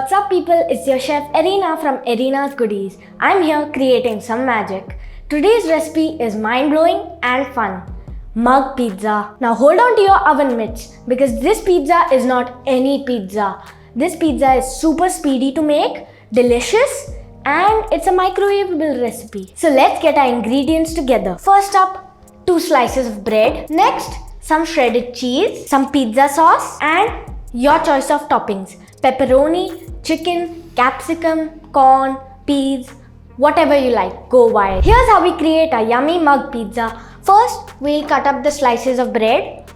What's up people, it's your chef Erina from Erina's Goodies. I'm here creating some magic. Today's recipe is mind-blowing and fun. Mug pizza. Now hold on to your oven mitts because this pizza is not any pizza. This pizza is super speedy to make, delicious, and it's a microwavable recipe. So let's get our ingredients together. First up, 2 slices of bread. Next, some shredded cheese, some pizza sauce, and your choice of toppings. Pepperoni, chicken, capsicum, corn, peas, whatever you like, go wild. Here's how we create a yummy mug pizza. First, we'll cut up the slices of bread.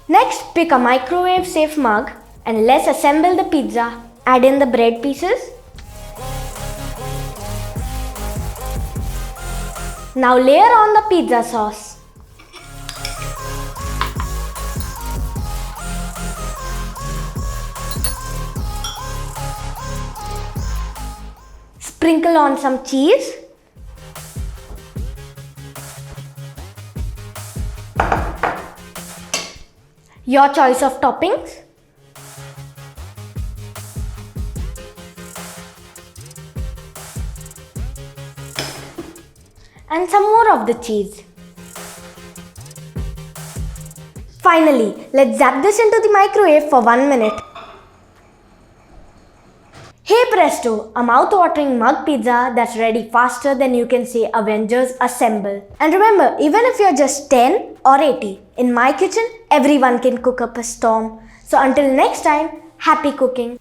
Next, pick a microwave safe mug and let's assemble the pizza. Add in the bread pieces. Now layer on the pizza sauce. Sprinkle on some cheese. Your choice of toppings. And some more of the cheese. Finally, let's zap this into the microwave for 1 minute. Hey presto, a mouth-watering mug pizza that's ready faster than you can say Avengers Assemble. And remember, even if you're just 10 or 80, in my kitchen, everyone can cook up a storm. So until next time, happy cooking.